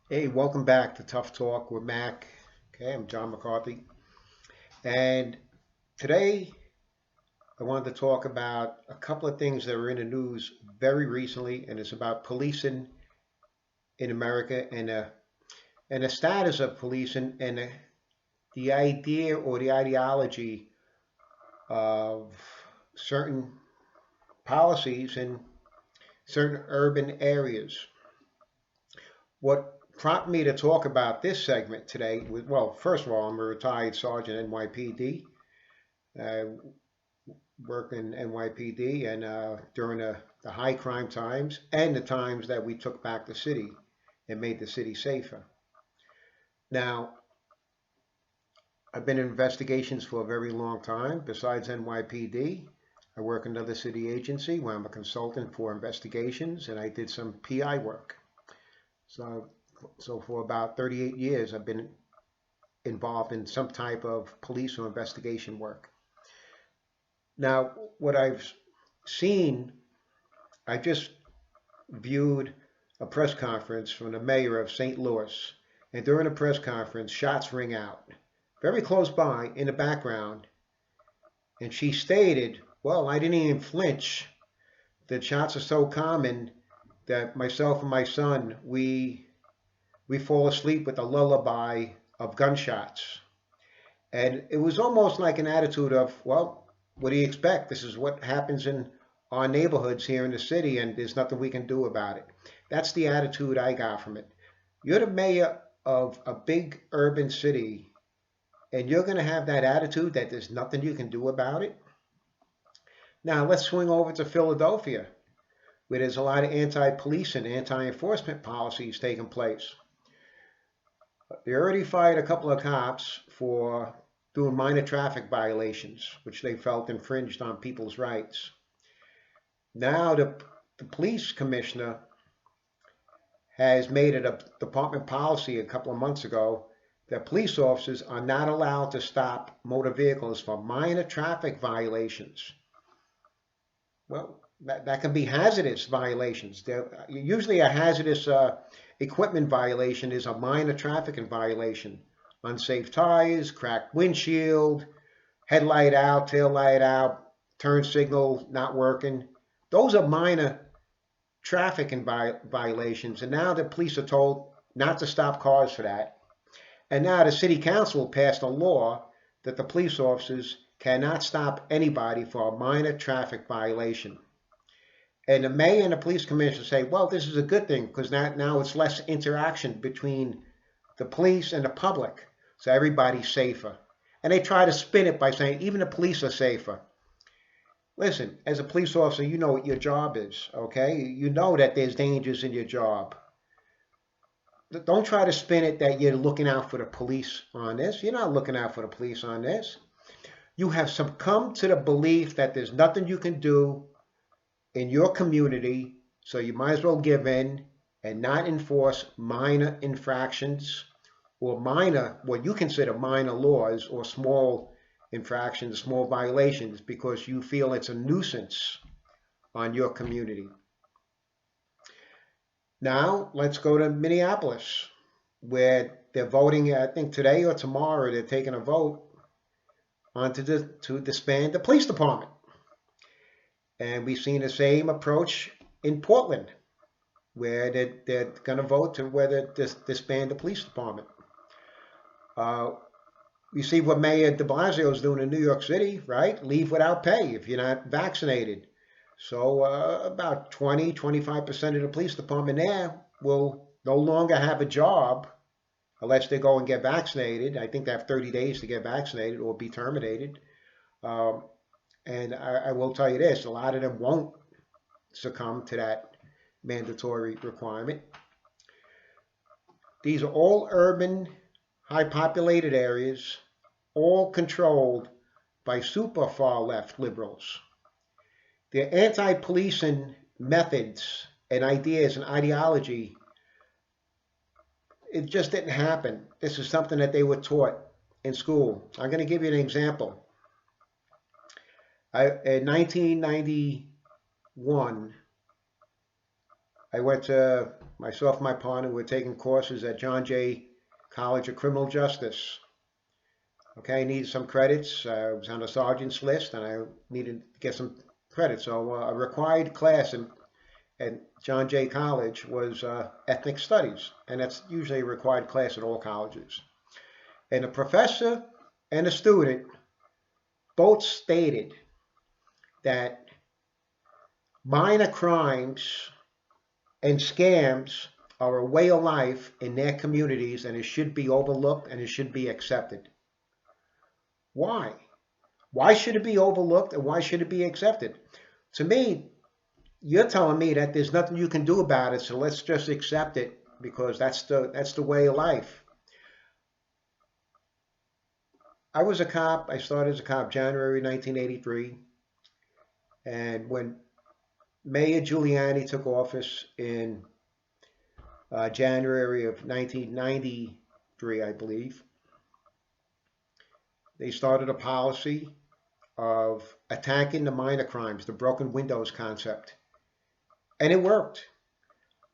Hey, welcome back to Tough Talk with Mac. Okay, I'm John McCarthy. And today I wanted to talk about a couple of things that are in the news very recently, and it's about policing in America and the status of policing and the idea or the ideology of certain policies in certain urban areas. What prompted me to talk about this segment today was, well, first of all, I'm a retired sergeant NYPD. I worked in NYPD and during the high crime times and the times that we took back the city and made the city safer. Now, I've been in investigations for a very long time. Besides NYPD, I work in another city agency where I'm a consultant for investigations and I did some PI work. So, so for about 38 years, I've been involved in some type of police or investigation work. Now, what I've seen, I just viewed a press conference from the mayor of St. Louis, and during the press conference, shots ring out very close by in the background, and she stated, "Well, I didn't even flinch. The shots are so common that myself and my son, we fall asleep with the lullaby of gunshots." And it was almost like an attitude of, well, what do you expect? This is what happens in our neighborhoods here in the city, and there's nothing we can do about it. That's the attitude I got from it. You're the mayor of a big urban city, and you're going to have that attitude that there's nothing you can do about it. Now, let's swing over to Philadelphia, where there's a lot of anti police and anti enforcement policies taking place. They already fired a couple of cops for doing minor traffic violations, which they felt infringed on people's rights. Now, the police commissioner has made it a department policy a couple of months ago that police officers are not allowed to stop motor vehicles for minor traffic violations. Well, that can be hazardous violations. Usually, a hazardous equipment violation is a minor traffic violation. Unsafe tires, cracked windshield, headlight out, tail light out, turn signal not working. Those are minor traffic violations. And now the police are told not to stop cars for that. And now the city council passed a law that the police officers cannot stop anybody for a minor traffic violation. And the mayor and the police commissioner say, well, this is a good thing because now it's less interaction between the police and the public. So everybody's safer. And they try to spin it by saying even the police are safer. Listen, as a police officer, you know what your job is, okay? You know that there's dangers in your job. Don't try to spin it that you're looking out for the police on this. You're not looking out for the police on this. You have succumbed to the belief that there's nothing you can do in your community, so you might as well give in and not enforce minor infractions or minor, what you consider minor laws or small infractions, small violations, because you feel it's a nuisance on your community. Now, let's go to Minneapolis, where they're voting, I think today or tomorrow, they're taking a vote on to disband the police department. And we've seen the same approach in Portland, where they're going to vote to whether to disband the police department. You see what Mayor de Blasio is doing in New York City, right? Leave without pay if you're not vaccinated. So about 20-25% of the police department there will no longer have a job unless they go and get vaccinated. I think they have 30 days to get vaccinated or be terminated. Um, and I will tell you this, a lot of them won't succumb to that mandatory requirement. These are all urban, high populated areas, all controlled by super far left liberals. Their anti policing methods and ideas and ideology, it just didn't happen. This is something that they were taught in school. I'm going to give you an example. In 1991, I went to myself and my partner were taking courses at John Jay College of Criminal Justice. Okay, I needed some credits. I was on the sergeant's list and I needed to get some credits. So a required class at John Jay College was ethnic studies, and that's usually a required class at all colleges. And the professor and the student both stated that minor crimes and scams are a way of life in their communities and it should be overlooked and it should be accepted. Why? Why should it be overlooked and why should it be accepted? To me, you're telling me that there's nothing you can do about it, so let's just accept it because that's the way of life. I was a cop. I started as a cop January 1983, and when Mayor Giuliani took office in January of 1993, I believe, they started a policy of attacking the minor crimes, the broken windows concept. And it worked.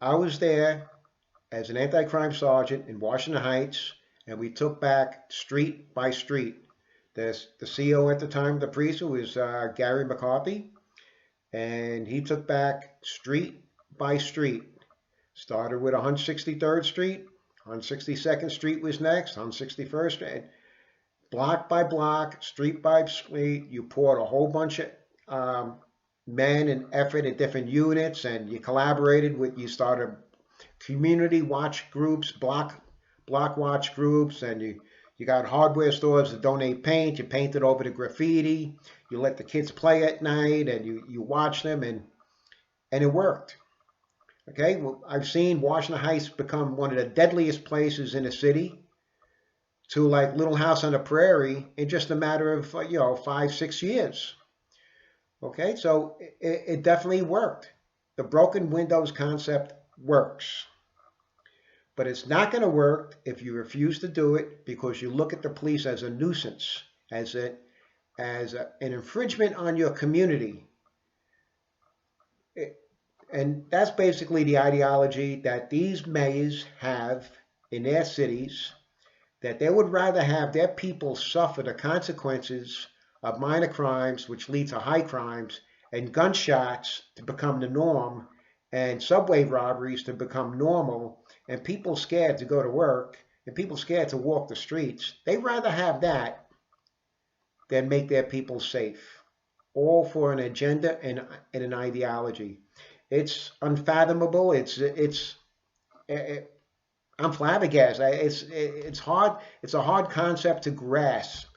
I was there as an anti-crime sergeant in Washington Heights, and we took back street by street. The CO at the time of the precinct was Gary McCarthy, and he took back street by street. Started with 163rd Street, 162nd Street was next, 161st Street. Block by block, street by street, you poured a whole bunch of men and effort at different units, and you collaborated with, you started community watch groups, block watch groups, and you got hardware stores that donate paint. You painted over the graffiti. You let the kids play at night, and you watch them, and it worked. Okay, well, I've seen Washington Heights become one of the deadliest places in the city to like Little House on the Prairie in just a matter of 5-6 years. Okay, so it definitely worked. The broken windows concept works. But it's not going to work if you refuse to do it because you look at the police as a nuisance, as an infringement on your community. And that's basically the ideology that these mayors have in their cities, that they would rather have their people suffer the consequences of minor crimes, which lead to high crimes, and gunshots to become the norm, and subway robberies to become normal, and people scared to go to work, and people scared to walk the streets. They'd rather have that than make their people safe, all for an agenda and an ideology. It's unfathomable. I'm flabbergasted. It's hard. It's a hard concept to grasp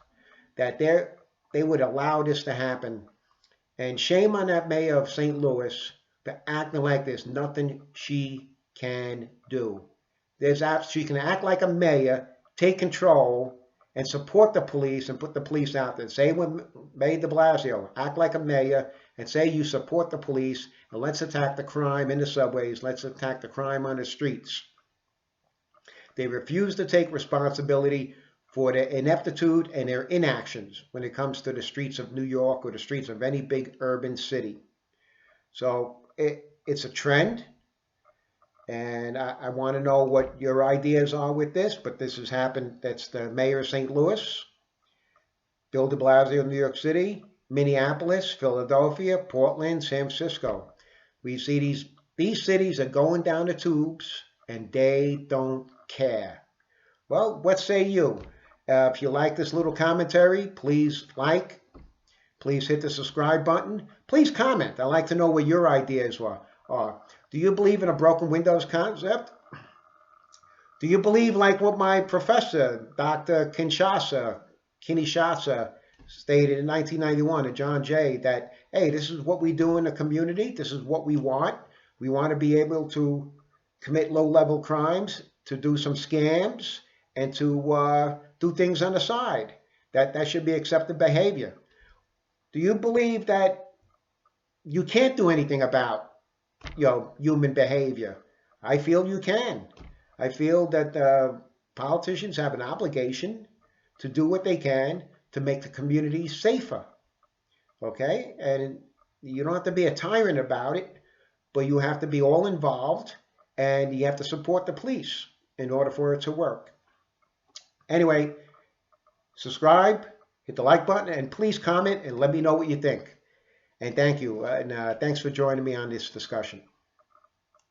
that they would allow this to happen. And shame on that mayor of St. Louis for acting like there's nothing she can do. She can act like a mayor, take control, and support the police and put the police out there. Say when Mayor de Blasio, act like a mayor and say you support the police and let's attack the crime in the subways. Let's attack the crime on the streets. They refuse to take responsibility for their ineptitude and their inactions when it comes to the streets of New York or the streets of any big urban city. So it's a trend, and I want to know what your ideas are with this, but this has happened. That's the mayor of St. Louis, Bill de Blasio of New York City, Minneapolis, Philadelphia, Portland, San Francisco. We see these cities are going down the tubes, and they don't care. Well, what say you? If you like this little commentary, please like. Please hit the subscribe button. Please comment. I'd like to know what your ideas are. Do you believe in a broken windows concept? Do you believe like what my professor, Dr. Kinshasa, stated in 1991 at John Jay, that, hey, this is what we do in the community. This is what we want. We want to be able to commit low-level crimes, to do some scams, and to do things on the side. That should be accepted behavior. Do you believe that you can't do anything about human behavior? I feel you can. I feel that politicians have an obligation to do what they can to make the community safer. Okay? And you don't have to be a tyrant about it, but you have to be all involved and you have to support the police in order for it to work. Anyway, subscribe, hit the like button, and please comment and let me know what you think. And thank you. And thanks for joining me on this discussion.